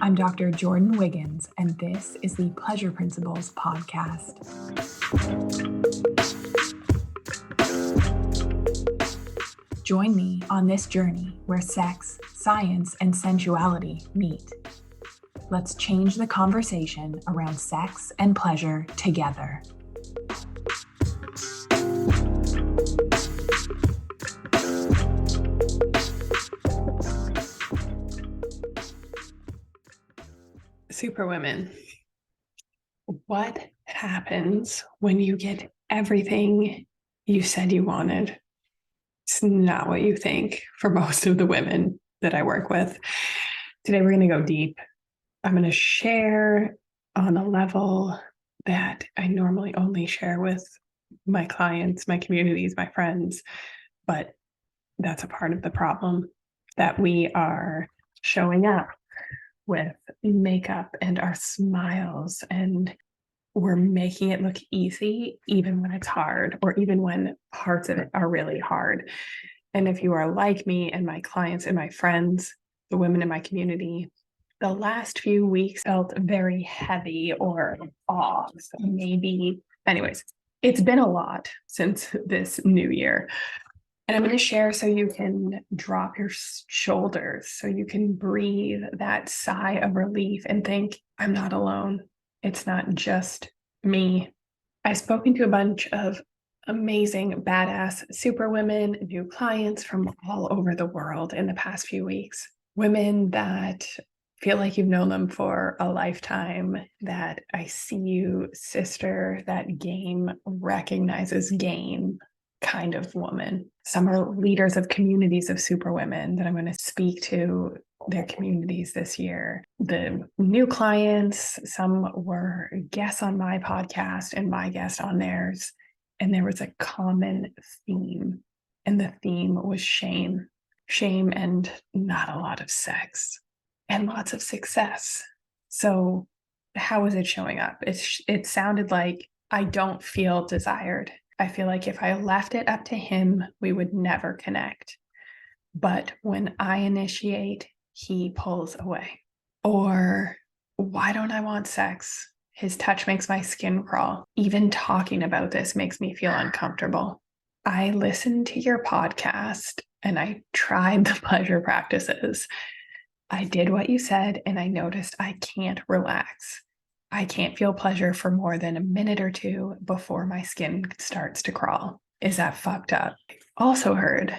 I'm Dr. Jordin Wiggins, and this is the Pleasure Principles podcast. Join me on this journey where sex, science, and sensuality meet. Let's change the conversation around sex and pleasure together. Superwomen, what happens when you get everything you said you wanted? It's not what you think for most of the women that I work with. Today, we're going to go deep. I'm going to share on a level that I normally only share with my clients, my communities, my friends, but that's a part of the problem, that we are showing up with makeup and our smiles, and we're making it look easy even when it's hard, or even when parts of it are really hard. And if you are like me and my clients and my friends, the women in my community, the last few weeks felt very heavy or off. So maybe, anyways, it's been a lot since this new year. And I'm going to share so you can drop your shoulders, so you can breathe that sigh of relief and think, I'm not alone. It's not just me. I've spoken to a bunch of amazing, badass superwomen, new clients from all over the world in the past few weeks. Women that feel like you've known them for a lifetime, that I see you, sister, that game recognizes game kind of woman. Some are leaders of communities of superwomen that I'm going to speak to their communities this year. The new clients, some were guests on my podcast and my guest on theirs. And there was a common theme, and the theme was shame. Shame and not a lot of sex and lots of success. So how is it showing up? It sounded like I don't feel desired. I feel like if I left it up to him, we would never connect. But when I initiate, he pulls away. Or why don't I want sex? His touch makes my skin crawl. Even talking about this makes me feel uncomfortable. I listened to your podcast and I tried the pleasure practices. I did what you said, and I noticed I can't relax. I can't feel pleasure for more than a minute or two before my skin starts to crawl. Is that fucked up? I also heard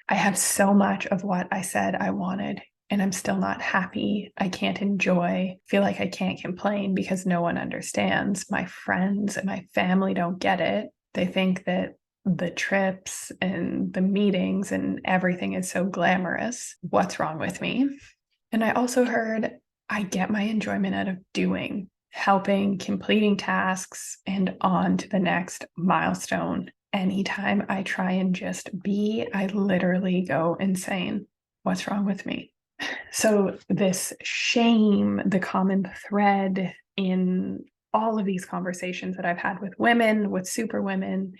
I have so much of what I said I wanted, and I'm still not happy. I can't enjoy, feel like I can't complain because no one understands. My friends and my family don't get it. They think that the trips and the meetings and everything is so glamorous. What's wrong with me? And I also heard I get my enjoyment out of doing, helping, completing tasks, and on to the next milestone. Anytime I try and just be, I literally go insane. What's wrong with me? So this shame, the common thread in all of these conversations that I've had with women, with superwomen,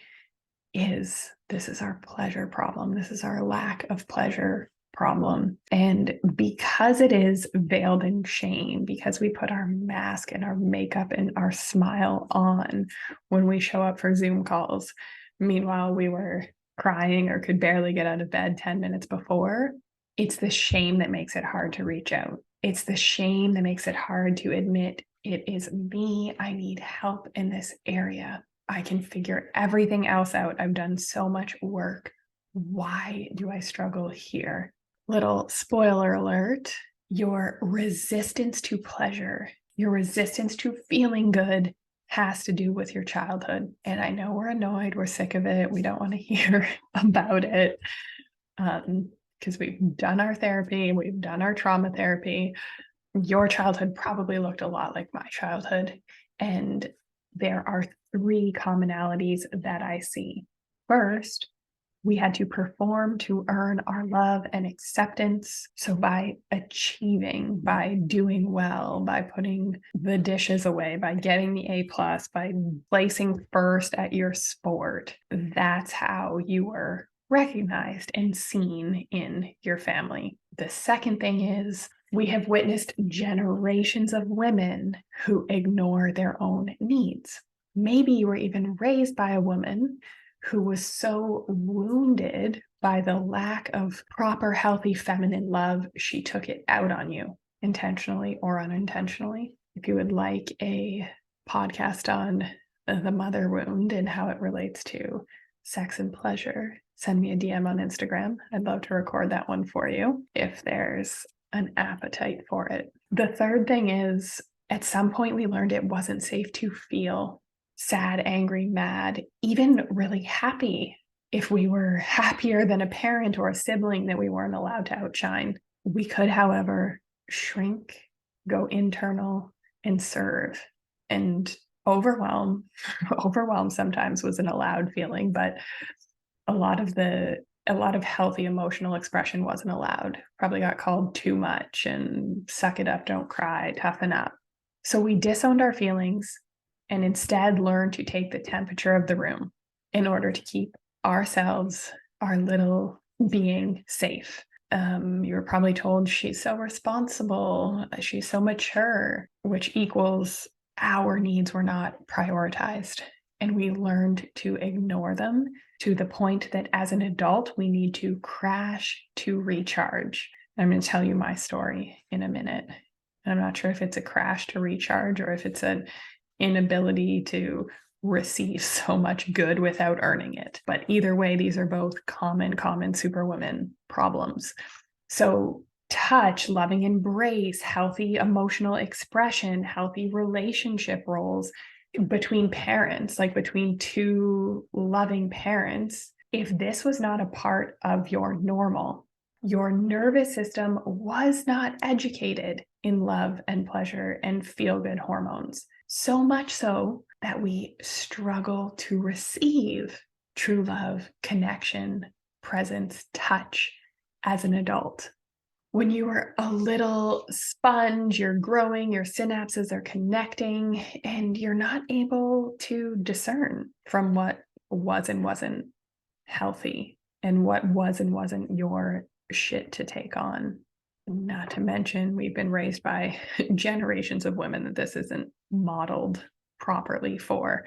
is this is our pleasure problem. This is our lack of pleasure problem. And because it is veiled in shame, because we put our mask and our makeup and our smile on when we show up for Zoom calls, meanwhile we were crying or could barely get out of bed 10 minutes before, it's the shame that makes it hard to reach out. It's the shame that makes it hard to admit it is me. I need help in this area. I can figure everything else out. I've done so much work. Why do I struggle here? Little spoiler alert, your resistance to pleasure, your resistance to feeling good has to do with your childhood. And I know we're annoyed, we're sick of it, we don't want to hear about it because we've done our therapy, we've done our trauma therapy. Your childhood probably looked a lot like my childhood. And there are 3 commonalities that I see. First, we had to perform to earn our love and acceptance. So by achieving, by doing well, by putting the dishes away, by getting the A+, by placing first at your sport, that's how you were recognized and seen in your family. The second thing is We have witnessed generations of women who ignore their own needs. Maybe you were even raised by a woman who was so wounded by the lack of proper, healthy feminine love, she took it out on you, intentionally or unintentionally. If you would like a podcast on the mother wound and how it relates to sex and pleasure, send me a DM on Instagram. I'd love to record that one for you if there's an appetite for it. The third thing is, at some point we learned it wasn't safe to feel sad, angry, mad, even really happy. If we were happier than a parent or a sibling, that we weren't allowed to outshine. We could, however, shrink, go internal, and serve. And overwhelm sometimes was an allowed feeling, but a lot of healthy emotional expression wasn't allowed. Probably got called too much and suck it up, don't cry, toughen up. So we disowned our feelings and instead learned to take the temperature of the room in order to keep ourselves, our little being, safe. You were probably told she's so responsible, she's so mature, which equals our needs were not prioritized. And we learned to ignore them to the point that as an adult, we need to crash to recharge. I'm going to tell you my story in a minute. I'm not sure if it's a crash to recharge or if it's an inability to receive so much good without earning it. But either way, these are both common Superwoman problems. So touch, loving embrace, healthy emotional expression, healthy relationship roles between parents, like between two loving parents, if this was not a part of your normal, your nervous system was not educated in love and pleasure and feel-good hormones. So much so that we struggle to receive true love, connection, presence, touch as an adult. When you are a little sponge, you're growing, your synapses are connecting, and you're not able to discern from what was and wasn't healthy and what was and wasn't your shit to take on. Not to mention, we've been raised by generations of women that this isn't modeled properly for.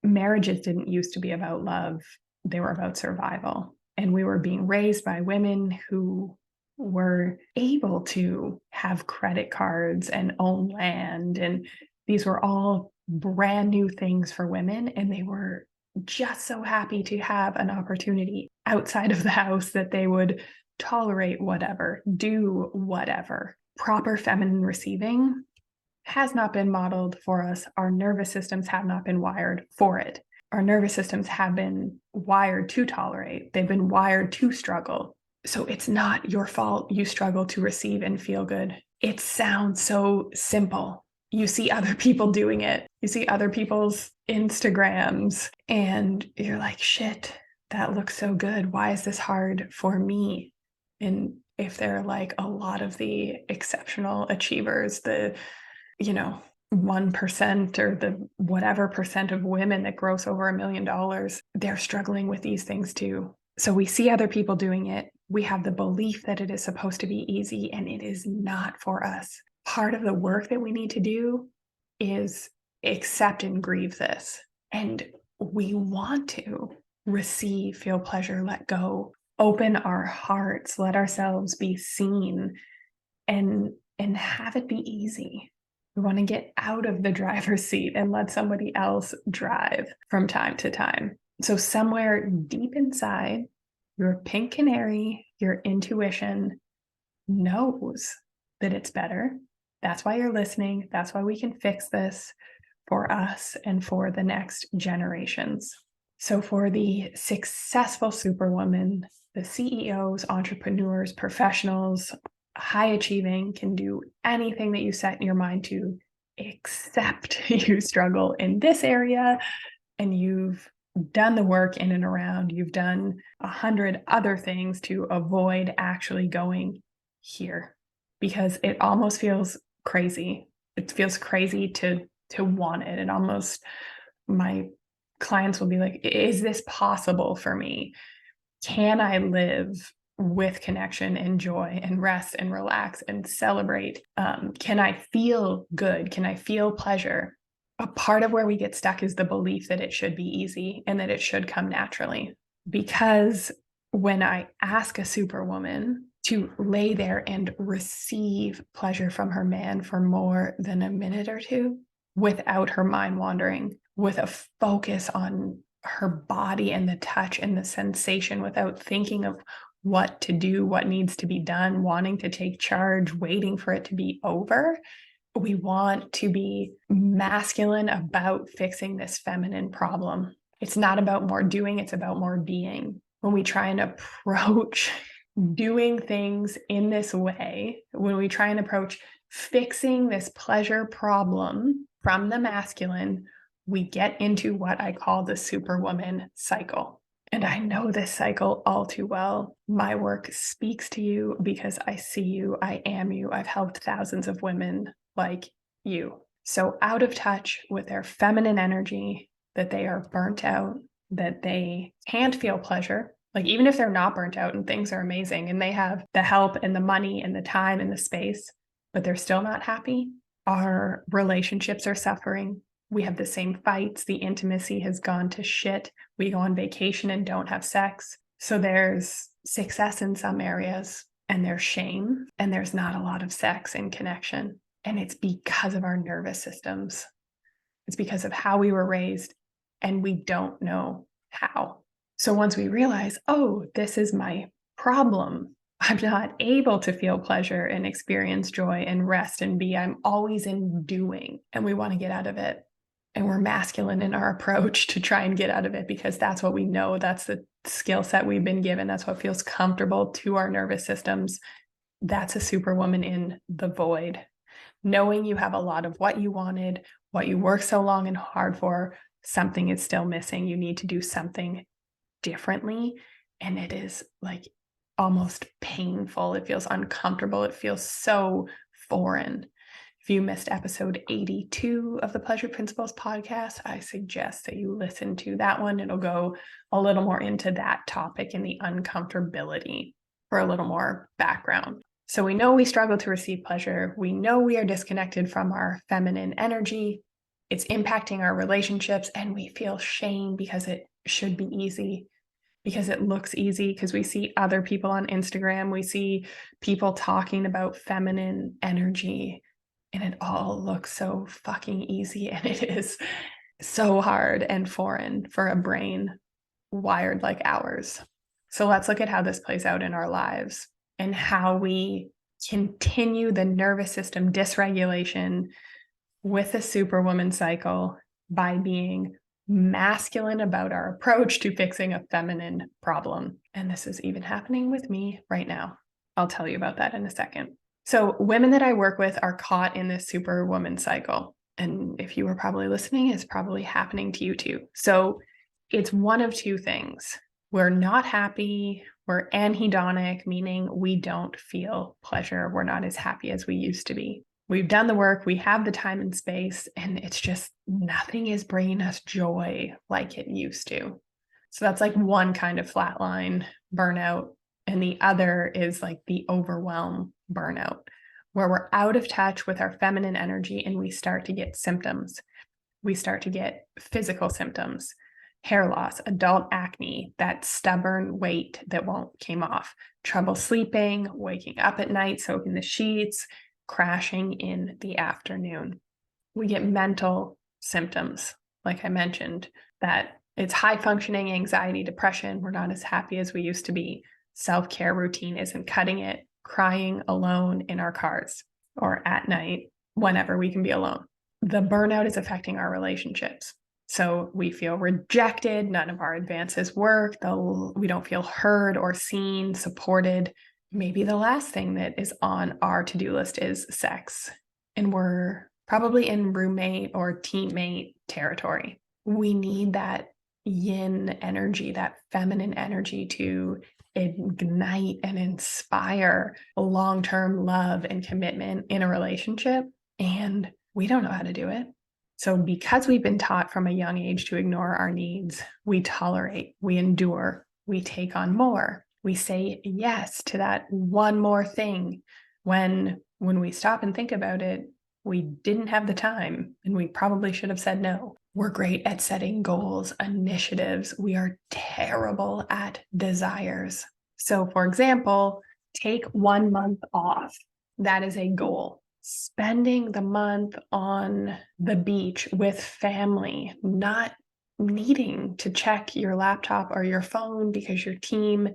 Marriages didn't used to be about love, they were about survival. And we were being raised by women who were able to have credit cards and own land. And these were all brand new things for women. And they were just so happy to have an opportunity outside of the house that they would tolerate whatever, do whatever. Proper feminine receiving has not been modeled for us. Our nervous systems have not been wired for it. Our nervous systems have been wired to tolerate. They've been wired to struggle. So it's not your fault you struggle to receive and feel good. It sounds so simple. You see other people doing it. You see other people's Instagrams and you're like, shit, that looks so good. Why is this hard for me? And if they're like a lot of the exceptional achievers, the 1% or the whatever percent of women that gross over $1 million, they're struggling with these things too. So we see other people doing it. We have the belief that it is supposed to be easy, and it is not for us. Part of the work that we need to do is accept and grieve this. And we want to receive, feel pleasure, let go, open our hearts, let ourselves be seen, and have it be easy. We want to get out of the driver's seat and let somebody else drive from time to time. So somewhere deep inside, your pink canary, your intuition knows that it's better. That's why you're listening. That's why we can fix this for us and for the next generations. So for the successful Superwoman, the CEOs, entrepreneurs, professionals, high achieving, can do anything that you set your mind to, except you struggle in this area and you've done the work in and around, you've done 100 other things to avoid actually going here, because it almost feels crazy. It feels crazy to want it. And almost, my clients will be like, is this possible for me? Can I live with connection and joy and rest and relax and celebrate? Can I feel good? Can I feel pleasure? A part of where we get stuck is the belief that it should be easy and that it should come naturally. Because when I ask a superwoman to lay there and receive pleasure from her man for more than a minute or two without her mind wandering, with a focus on her body and the touch and the sensation, without thinking of what to do, what needs to be done, wanting to take charge, waiting for it to be over. We want to be masculine about fixing this feminine problem. It's not about more doing, it's about more being. When we try and approach doing things in this way, when we try and approach fixing this pleasure problem from the masculine, we get into what I call the superwoman cycle. And I know this cycle all too well. My work speaks to you because I see you, I am you. I've helped thousands of women like you. So out of touch with their feminine energy, that they are burnt out, that they can't feel pleasure. Like even if they're not burnt out and things are amazing and they have the help and the money and the time and the space, but they're still not happy. Our relationships are suffering. We have the same fights. The intimacy has gone to shit. We go on vacation and don't have sex. So there's success in some areas and there's shame and there's not a lot of sex and connection. And it's because of our nervous systems. It's because of how we were raised and we don't know how. So once we realize, oh, this is my problem, I'm not able to feel pleasure and experience joy and rest and be, I'm always in doing, and we want to get out of it. And we're masculine in our approach to try and get out of it because that's what we know. That's the skill set we've been given. That's what feels comfortable to our nervous systems. That's a superwoman in the void. Knowing you have a lot of what you wanted, what you worked so long and hard for, something is still missing. You need to do something differently. And it is like almost painful. It feels uncomfortable. It feels so foreign. If you missed episode 82 of the Pleasure Principles podcast, I suggest that you listen to that one. It'll go a little more into that topic and the uncomfortability for a little more background. So we know we struggle to receive pleasure. We know we are disconnected from our feminine energy. It's impacting our relationships, and we feel shame because it should be easy, because it looks easy, because we see other people on Instagram. We see people talking about feminine energy, and it all looks so fucking easy. And it is so hard and foreign for a brain wired like ours. So let's look at how this plays out in our lives and how we continue the nervous system dysregulation with the superwoman cycle by being masculine about our approach to fixing a feminine problem. And this is even happening with me right now. I'll tell you about that in a second. So women that I work with are caught in this superwoman cycle. And if you were probably listening, it's probably happening to you too. So it's one of two things. We're not happy. We're anhedonic, meaning we don't feel pleasure. We're not as happy as we used to be. We've done the work. We have the time and space, and it's just nothing is bringing us joy like it used to. So that's like one kind of flatline burnout. And the other is like the overwhelm burnout, where we're out of touch with our feminine energy and we start to get symptoms. We start to get physical symptoms. Hair loss, adult acne, that stubborn weight that won't came off, trouble sleeping, waking up at night, soaking the sheets, crashing in the afternoon. We get mental symptoms, like I mentioned, that it's high functioning anxiety, depression. We're not as happy as we used to be. Self-care routine isn't cutting it. Crying alone in our cars or at night, whenever we can be alone. The burnout is affecting our relationships. So we feel rejected. None of our advances work. We don't feel heard or seen, supported. Maybe the last thing that is on our to-do list is sex. And we're probably in roommate or teammate territory. We need that yin energy, that feminine energy to ignite and inspire long-term love and commitment in a relationship. And we don't know how to do it. So because we've been taught from a young age to ignore our needs, we tolerate, we endure, we take on more. We say yes to that one more thing when we stop and think about it, we didn't have the time and we probably should have said no. We're great at setting goals, initiatives. We are terrible at desires. So, for example, take 1 month off. That is a goal. Spending the month on the beach with family, not needing to check your laptop or your phone because your team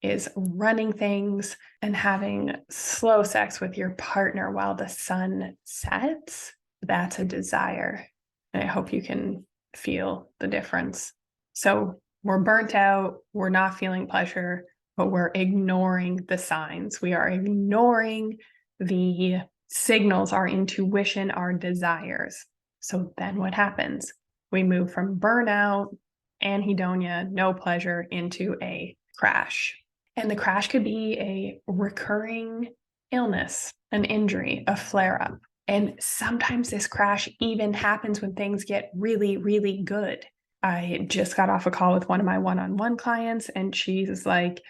is running things, and having slow sex with your partner while the sun sets. That's a desire. And I hope you can feel the difference. So we're burnt out, we're not feeling pleasure, but we're ignoring the signs. We are ignoring the signals, our intuition, our desires. So then what happens? We move from burnout, anhedonia, no pleasure, into a crash. And the crash could be a recurring illness, an injury, a flare up. And sometimes this crash even happens when things get really, really good. I just got off a call with one of my one-on-one clients, and she's like,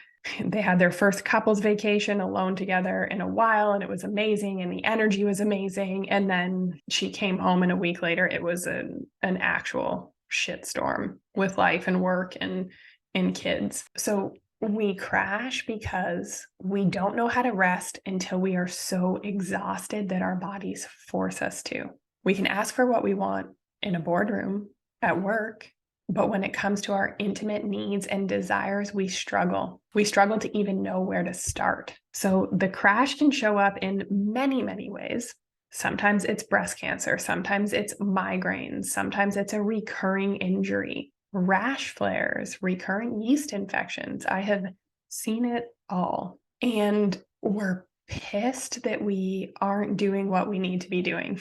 they had their first couples vacation alone together in a while, and it was amazing, and the energy was amazing. And then she came home, and a week later, it was an actual shitstorm with life and work and kids. So we crash because we don't know how to rest until we are so exhausted that our bodies force us to. We can ask for what we want in a boardroom, at work, but when it comes to our intimate needs and desires, we struggle. We struggle to even know where to start. So the crash can show up in many, many ways. Sometimes it's breast cancer. Sometimes it's migraines. Sometimes it's a recurring injury, rash flares, recurring yeast infections. I have seen it all. And we're pissed that we aren't doing what we need to be doing.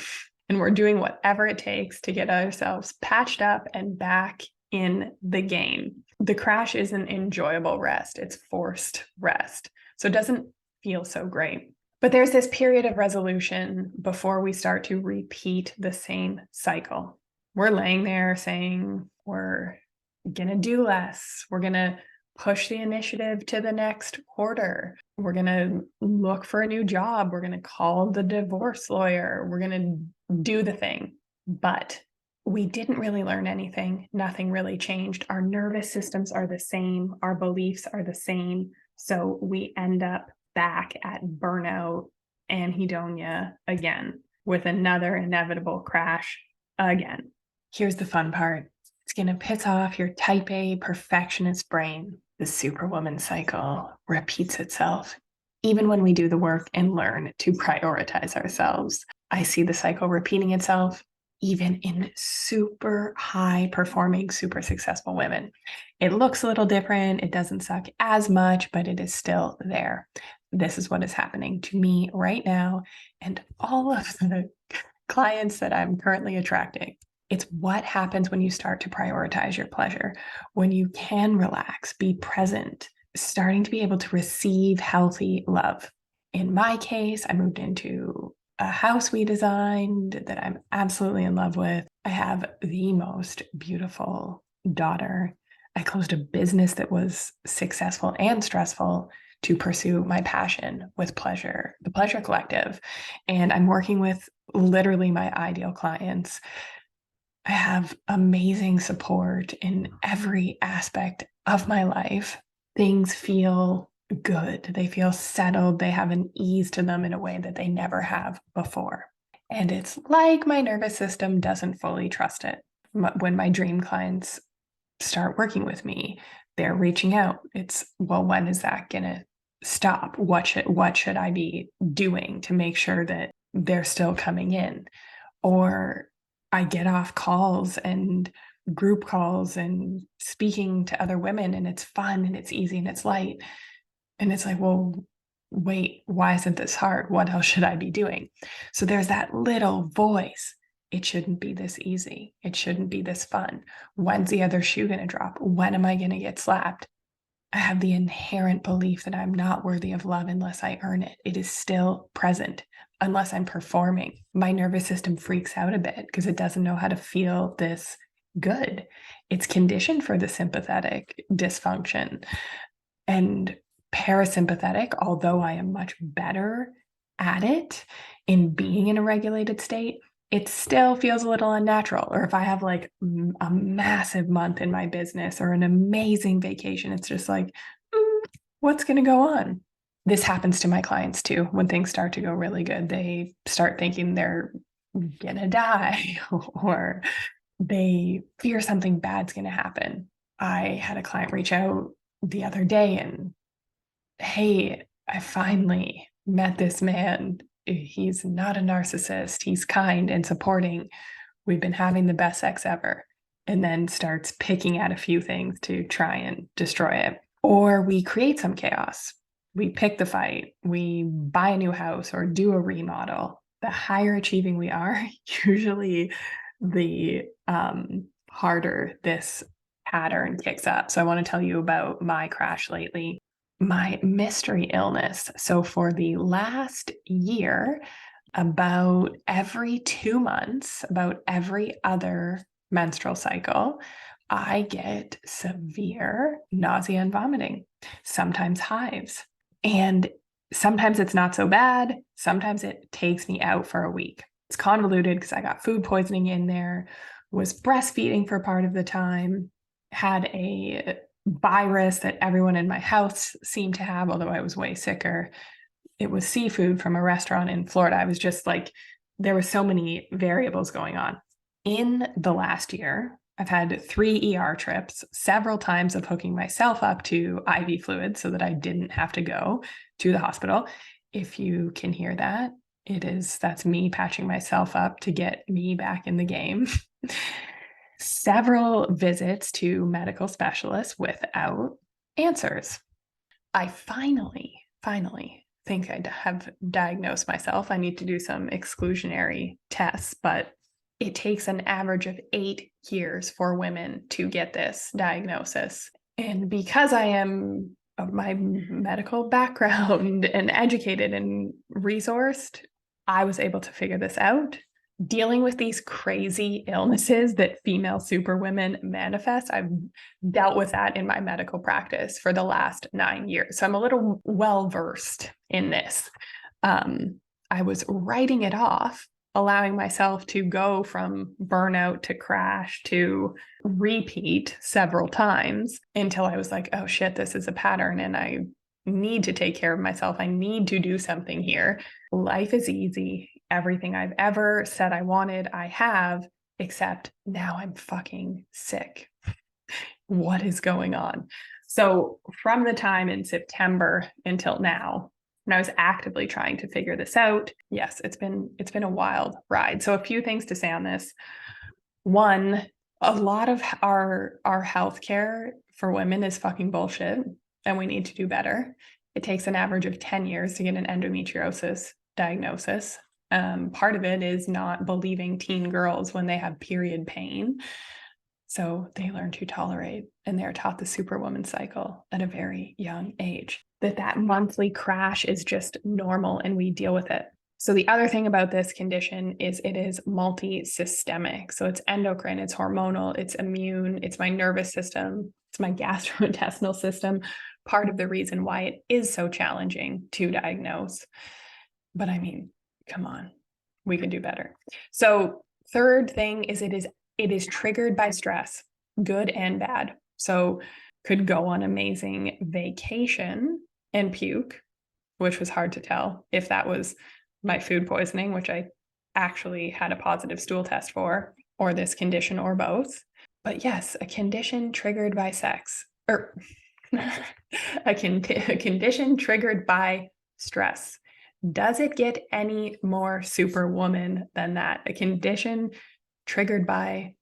And we're doing whatever it takes to get ourselves patched up and back in the game. The crash isn't enjoyable rest, it's forced rest. So it doesn't feel so great. But there's this period of resolution before we start to repeat the same cycle. We're laying there saying we're going to do less. We're going to push the initiative to the next quarter. We're going to look for a new job. We're going to call the divorce lawyer. We're going to do the thing. But we didn't really learn anything. Nothing really changed. Our nervous systems are the same. Our beliefs are the same. So we end up back at burnout, anhedonia again, with another inevitable crash again. Here's the fun part. It's going to piss off your type A perfectionist brain. The Superwoman cycle repeats itself. Even when we do the work and learn to prioritize ourselves, I see the cycle repeating itself even in super high performing, super successful women. It looks a little different. It doesn't suck as much, but it is still there. This is what is happening to me right now and all of the clients that I'm currently attracting. It's what happens when you start to prioritize your pleasure, when you can relax, be present, starting to be able to receive healthy love. In my case, I moved into a house we designed that I'm absolutely in love with. I have the most beautiful daughter. I closed a business that was successful and stressful to pursue my passion with pleasure, the Pleasure Collective. And I'm working with literally my ideal clients. I have amazing support in every aspect of my life. Things feel good. They feel settled. They have an ease to them in a way that they never have before. And it's like my nervous system doesn't fully trust it. When my dream clients start working with me, they're reaching out. It's, well, when is that going to stop? What should I be doing to make sure that they're still coming in? Or I get off calls and group calls and speaking to other women, and it's fun and it's easy and it's light. And it's like, well, wait, why isn't this hard? What else should I be doing? So there's that little voice. It shouldn't be this easy. It shouldn't be this fun. When's the other shoe going to drop? When am I going to get slapped? I have the inherent belief that I'm not worthy of love unless I earn it. It is still present unless I'm performing. My nervous system freaks out a bit because it doesn't know how to feel this good. It's conditioned for the sympathetic dysfunction. And parasympathetic, although I am much better at it in being in a regulated state, it still feels a little unnatural. Or if I have like a massive month in my business or an amazing vacation, it's just like, what's going to go on? This happens to my clients too. When things start to go really good, they start thinking they're going to die or they fear something bad's going to happen. I had a client reach out the other day and, hey, I finally met this man. He's not a narcissist. He's kind and supporting. We've been having the best sex ever. And then starts picking at a few things to try and destroy it. Or we create some chaos. We pick the fight. We buy a new house or do a remodel. The higher achieving we are, usually the harder this pattern kicks up. So I want to tell you about my crash lately, my mystery illness. So for the last year, about every 2 months, about every other menstrual cycle, I get severe nausea and vomiting, sometimes hives. And sometimes it's not so bad. Sometimes it takes me out for a week. It's convoluted because I got food poisoning in there, was breastfeeding for part of the time, had a virus that everyone in my house seemed to have, although I was way sicker. It was seafood from a restaurant in Florida. I was just like, there were so many variables going on. In the last year, I've had 3 ER trips, several times of hooking myself up to IV fluid so that I didn't have to go to the hospital. If you can hear that, that's me patching myself up to get me back in the game. Several visits to medical specialists without answers. I finally think I have diagnosed myself. I need to do some exclusionary tests, but it takes an average of 8 years for women to get this diagnosis. And because I am of my medical background and educated and resourced, I was able to figure this out. Dealing with these crazy illnesses that female superwomen manifest, I've dealt with that in my medical practice for the last 9 years. So I'm a little well-versed in this. I was writing it off, allowing myself to go from burnout to crash to repeat several times until I was like, oh shit, this is a pattern and I need to take care of myself. I need to do something here. Life is easy. Everything I've ever said I wanted, I have, except now I'm fucking sick. What is going on? So from the time in September until now, when I was actively trying to figure this out, yes, it's been a wild ride. So a few things to say on this. One, a lot of our healthcare for women is fucking bullshit, and we need to do better. It takes an average of 10 years to get an endometriosis diagnosis. Part of it is not believing teen girls when they have period pain. So they learn to tolerate, and they're taught the Superwoman cycle at a very young age, that monthly crash is just normal and we deal with it. So the other thing about this condition is it is multi-systemic. So it's endocrine, it's hormonal, it's immune, it's my nervous system, it's my gastrointestinal system. Part of the reason why it is so challenging to diagnose. But I mean, come on, we can do better. So third thing is it is triggered by stress, good and bad. So could go on amazing vacation and puke, which was hard to tell if that was my food poisoning, which I actually had a positive stool test for, or this condition, or both. But yes, a condition triggered by sex, or a condition triggered by stress. Does it get any more superwoman than that? A condition triggered by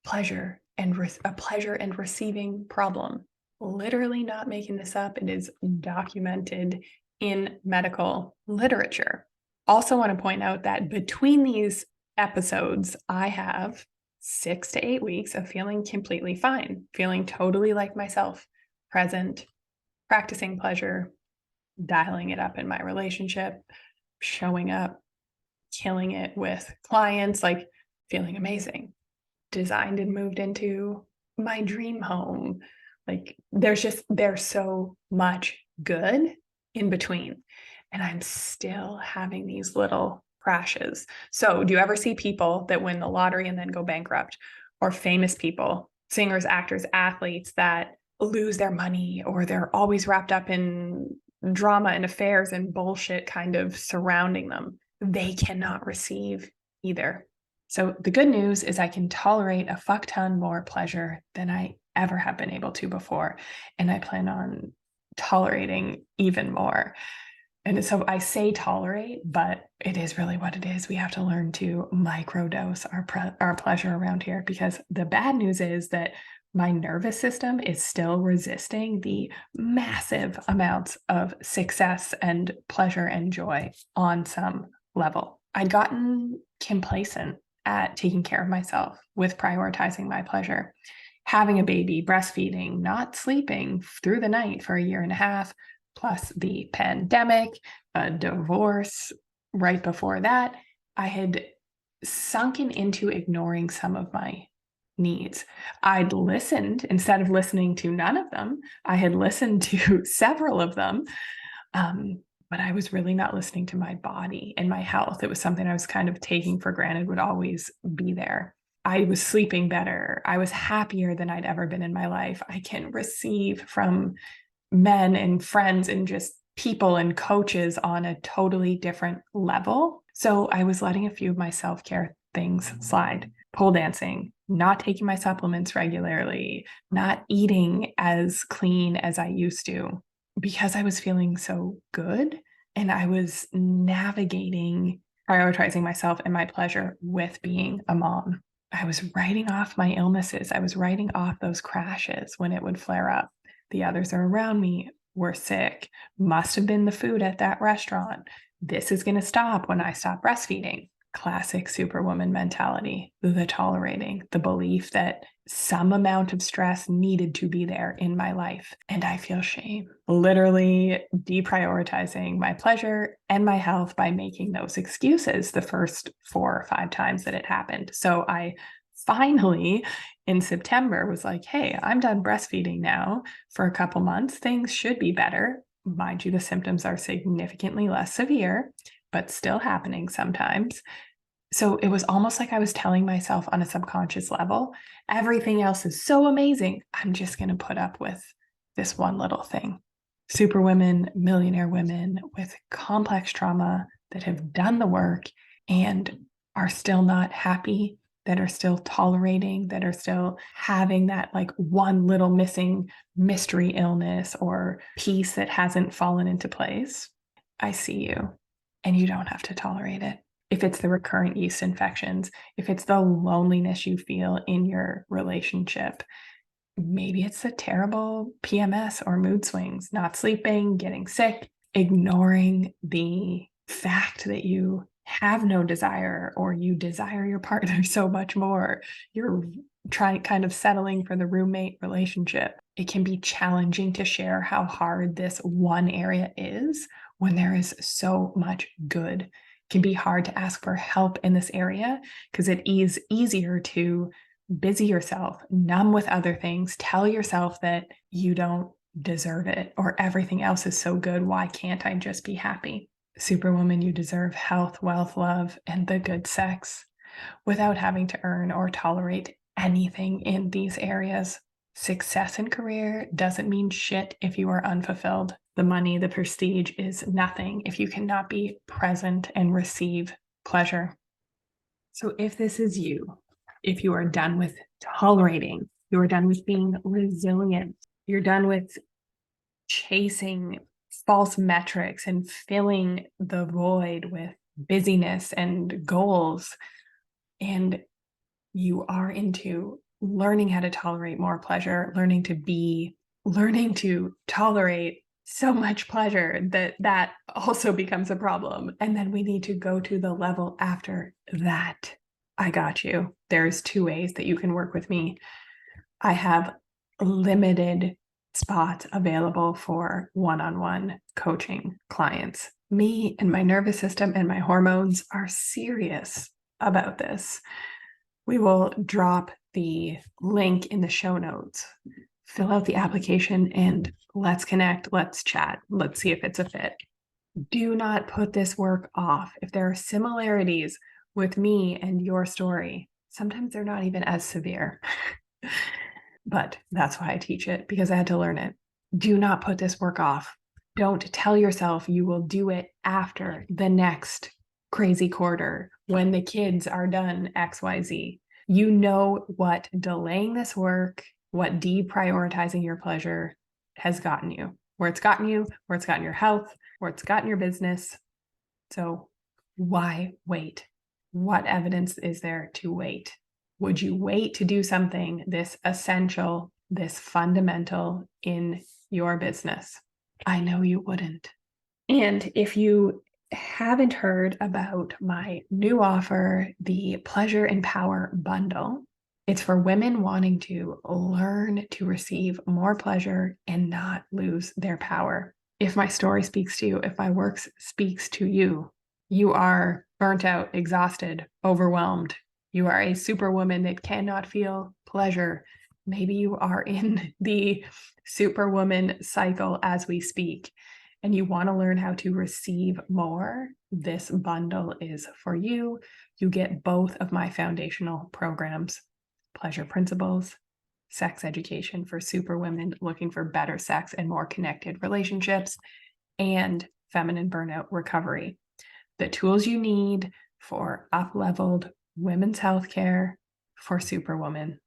pleasure and a pleasure and receiving problem. Literally not making this up. It is documented in medical literature. Also want to point out that between these episodes, I have 6 to 8 weeks of feeling completely fine, feeling totally like myself, present, practicing pleasure, dialing it up in my relationship, showing up, killing it with clients, like feeling amazing. Designed and moved into my dream home. Like there's so much good in between. And I'm still having these little crashes. So, do you ever see people that win the lottery and then go bankrupt, or famous people, singers, actors, athletes that lose their money, or they're always wrapped up in drama and affairs and bullshit kind of surrounding them? They cannot receive either. So the good news is I can tolerate a fuck ton more pleasure than I ever have been able to before. And I plan on tolerating even more. And so I say tolerate, but it is really what it is. We have to learn to microdose our pleasure around here, because the bad news is that my nervous system is still resisting the massive amounts of success and pleasure and joy on some level. I'd gotten complacent at taking care of myself with prioritizing my pleasure. Having a baby, breastfeeding, not sleeping through the night for a year and a half, plus the pandemic, a divorce right before that, I had sunken into ignoring some of my needs. I'd listened, instead of listening to none of them, I had listened to several of them. But I was really not listening to my body and my health. It was something I was kind of taking for granted would always be there. I was sleeping better. I was happier than I'd ever been in my life. I can receive from men and friends and just people and coaches on a totally different level. So I was letting a few of my self-care things slide. Pole dancing, not taking my supplements regularly, not eating as clean as I used to, because I was feeling so good and I was navigating prioritizing myself and my pleasure with being a mom. I was writing off my illnesses. I was writing off those crashes when it would flare up. The others are around me were sick. Must have been the food at that restaurant. This is going to stop when I stop breastfeeding. Classic Superwoman mentality, the tolerating, the belief that some amount of stress needed to be there in my life. And I feel shame, literally deprioritizing my pleasure and my health by making those excuses the first 4 or 5 times that it happened. So I finally in September was like, hey, I'm done breastfeeding now for a couple months. Things should be better. Mind you, the symptoms are significantly less severe, but still happening sometimes. So it was almost like I was telling myself on a subconscious level, everything else is so amazing. I'm just going to put up with this one little thing. Superwomen, millionaire women with complex trauma that have done the work and are still not happy, that are still tolerating, that are still having that like one little missing mystery illness or piece that hasn't fallen into place. I see you, and you don't have to tolerate it. If it's the recurrent yeast infections, if it's the loneliness you feel in your relationship, maybe it's the terrible PMS or mood swings, not sleeping, getting sick, ignoring the fact that you have no desire or you desire your partner so much more. You're trying kind of settling for the roommate relationship. It can be challenging to share how hard this one area is when there is so much good. It can be hard to ask for help in this area because it is easier to busy yourself, numb with other things, tell yourself that you don't deserve it or everything else is so good. Why can't I just be happy? Superwoman, you deserve health, wealth, love, and the good sex without having to earn or tolerate anything in these areas. Success in career doesn't mean shit if you are unfulfilled. The money, the prestige is nothing if you cannot be present and receive pleasure. So if this is you, if you are done with tolerating, you are done with being resilient, you're done with chasing false metrics and filling the void with busyness and goals, and you are into learning how to tolerate more pleasure, learning to tolerate so much pleasure that also becomes a problem. And then we need to go to the level after that. I got you. There's 2 ways that you can work with me. I have limited spots available for one-on-one coaching clients. Me and my nervous system and my hormones are serious about this. We will drop the link in the show notes fill out the application and let's connect, let's chat, let's see if it's a fit. Do not put this work off. If there are similarities with me and your story, sometimes they're not even as severe. But that's why I teach it, because I had to learn it. Do not put this work off. Don't tell yourself you will do it after the next crazy quarter when the kids are done XYZ. You know what delaying this work, what deprioritizing your pleasure has gotten you, where it's gotten you, where it's gotten your health, where it's gotten your business. So why wait? What evidence is there to wait? Would you wait to do something this essential, this fundamental in your business? I know you wouldn't. And if you haven't heard about my new offer, the Pleasure and Power Bundle, it's for women wanting to learn to receive more pleasure and not lose their power. If my story speaks to you, if my work speaks to you, you are burnt out, exhausted, overwhelmed. You are a superwoman that cannot feel pleasure. Maybe you are in the superwoman cycle as we speak, and you want to learn how to receive more. This bundle is for you. You get both of my foundational programs: Pleasure Principles, Sex Education for Superwomen looking for better sex and more connected relationships, and Feminine Burnout Recovery. The tools you need for up-leveled women's healthcare for Superwoman.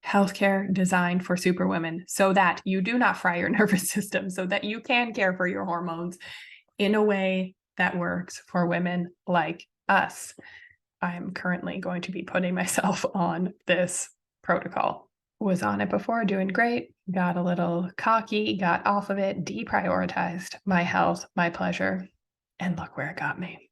Healthcare designed for Superwomen so that you do not fry your nervous system, so that you can care for your hormones in a way that works for women like us. I'm currently going to be putting myself on this protocol. Was on it before, doing great, got a little cocky, got off of it, deprioritized my health, my pleasure, and look where it got me.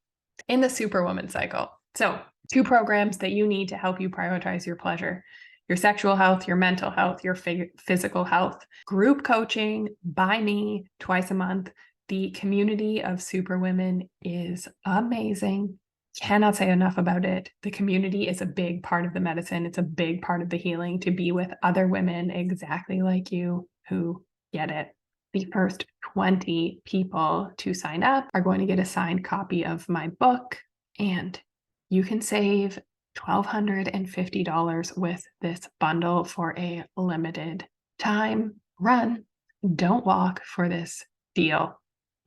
In the Superwoman cycle. So 2 programs that you need to help you prioritize your pleasure: your sexual health, your mental health, your physical health. Group coaching by me twice a month. The community of Superwomen is amazing. Cannot say enough about it. The community is a big part of the medicine. It's a big part of the healing, to be with other women exactly like you who get it. The first 20 people to sign up are going to get a signed copy of my book, and you can save $1,250 with this bundle for a limited time. Run, don't walk for this deal.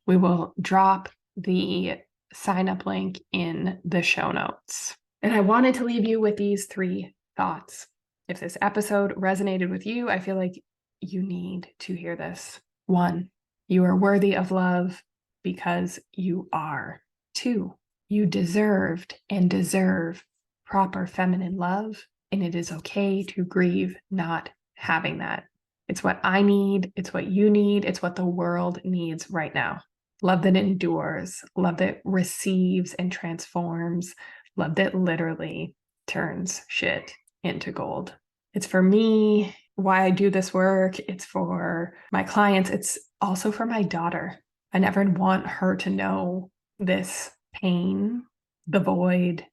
We will drop the sign up link in the show notes. And I wanted to leave you with these 3 thoughts. If this episode resonated with you, I feel like you need to hear this. 1, you are worthy of love because you are. 2, you deserved and deserve proper feminine love, and it is okay to grieve not having that. It's what I need. It's what you need. It's what the world needs right now. Love that endures, love that receives and transforms, love that literally turns shit into gold. It's for me, why I do this work. It's for my clients. It's also for my daughter. I never want her to know this pain, the void,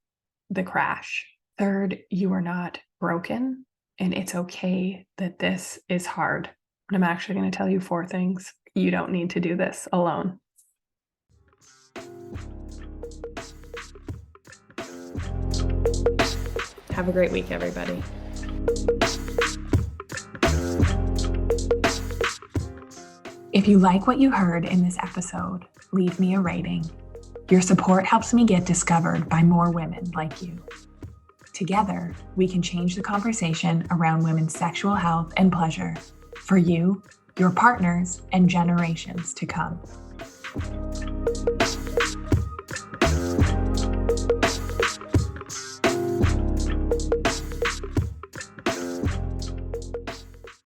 the crash. 3rd, you are not broken, and it's okay that this is hard. And I'm actually going to tell you 4 things. You don't need to do this alone. Have a great week, everybody. If you like what you heard in this episode, leave me a rating. Your support helps me get discovered by more women like you. Together, we can change the conversation around women's sexual health and pleasure for you, your partners, and generations to come.